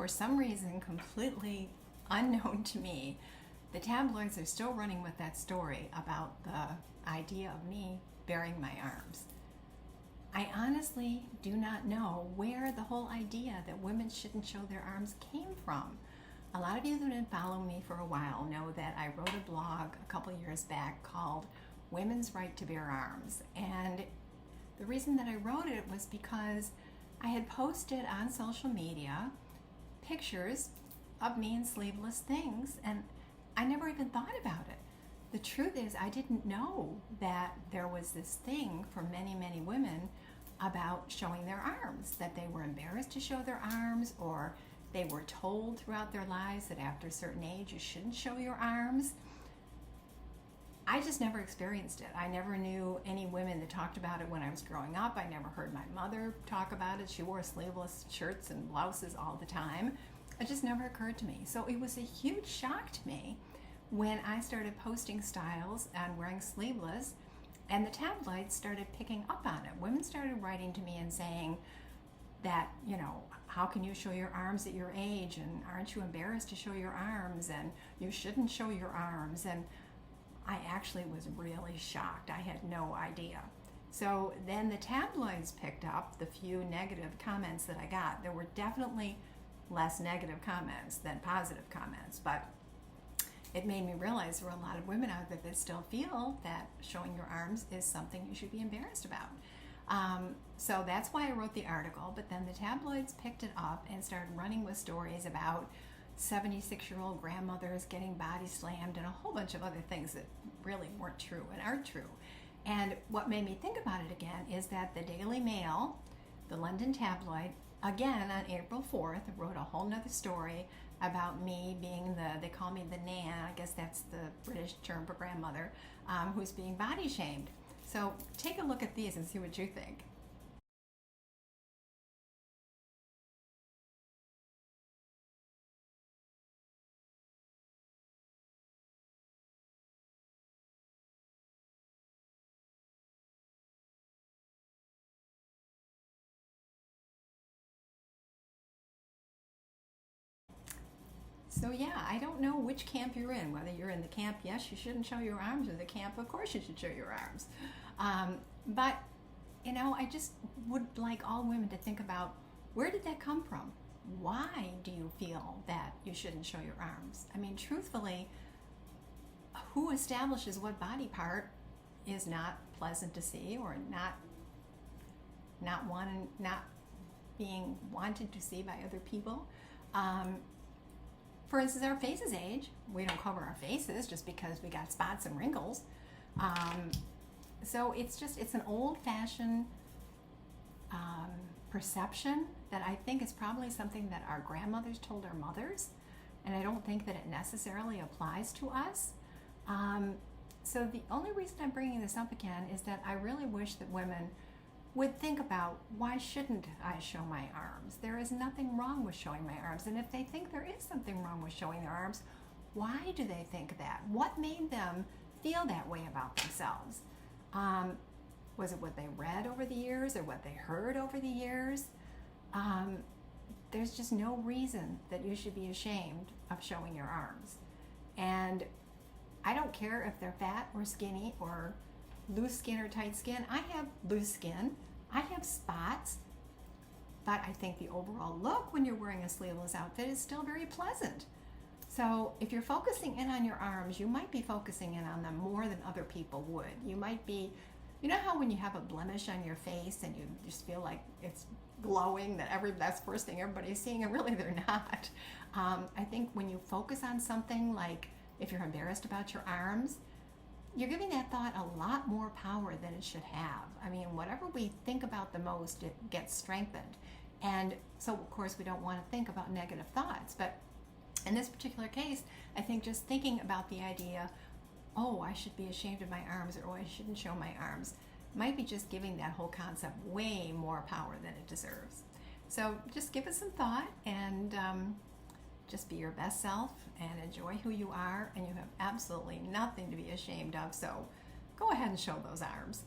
for some reason completely unknown to me, the tabloids are still running with that story about the idea of me bearing my arms. I honestly do not know where the whole idea that women shouldn't show their arms came from. A lot of you that have been following me for a while know that I wrote a blog a couple years back called Women's Right to Bear Arms. And the reason that I wrote it was because I had posted on social media pictures of me in sleeveless things, and I never even thought about it. The truth is, I didn't know that there was this thing for many, many women about showing their arms, that they were embarrassed to show their arms, or they were told throughout their lives that after a certain age you shouldn't show your arms. I just never experienced it. I never knew any women that talked about it when I was growing up. I never heard my mother talk about it. She wore sleeveless shirts and blouses all the time. It just never occurred to me. So it was a huge shock to me when I started posting styles and wearing sleeveless, and the tabloids started picking up on it. Women started writing to me and saying that, you know, how can you show your arms at your age, and aren't you embarrassed to show your arms, and you shouldn't show your arms. And I actually was really shocked. I had no idea. So then the tabloids picked up the few negative comments that I got. There were definitely less negative comments than positive comments, but it made me realize there were a lot of women out there that still feel that showing your arms is something you should be embarrassed about. So that's why I wrote the article, but then the tabloids picked it up and started running with stories about 76-year-old grandmothers getting body slammed and a whole bunch of other things that really weren't true and aren't true. And what made me think about it again is that the Daily Mail, the London tabloid, again on April 4th, wrote a whole nother story about me being they call me the Nan, I guess that's the British term for grandmother, who's being body shamed. So take a look at these and see what you think. So yeah, I don't know which camp you're in, whether you're in the camp, yes, you shouldn't show your arms, or the camp, of course you should show your arms. But, you know, I just would like all women to think about, where did that come from? Why do you feel that you shouldn't show your arms? I mean, truthfully, who establishes what body part is not pleasant to see, or not being wanted to see by other people? For instance, our faces age. We don't cover our faces just because we got spots and wrinkles. So it's an old-fashioned perception that I think is probably something that our grandmothers told our mothers, and I don't think that it necessarily applies to us. So the only reason I'm bringing this up again is that I really wish that women would think about, why shouldn't I show my arms? There is nothing wrong with showing my arms. And if they think there is something wrong with showing their arms, why do they think that? What made them feel that way about themselves? Was it what they read over the years, or what they heard over the years? There's just no reason that you should be ashamed of showing your arms. And I don't care if they're fat or skinny, or loose skin or tight skin. I have loose skin. I have spots. But I think the overall look when you're wearing a sleeveless outfit is still very pleasant. So if you're focusing in on your arms, you might be focusing in on them more than other people would. You might be, you know how when you have a blemish on your face and you just feel like it's glowing, that's the first thing everybody's seeing, and really they're not. I think when you focus on something, like if you're embarrassed about your arms, you're giving that thought a lot more power than it should have. I mean, whatever we think about the most, it gets strengthened. And so, of course, we don't want to think about negative thoughts. But in this particular case, I think just thinking about the idea, oh, I should be ashamed of my arms, or oh, I shouldn't show my arms, might be just giving that whole concept way more power than it deserves. So just give it some thought, and just be your best self and enjoy who you are, and you have absolutely nothing to be ashamed of. So go ahead and show those arms.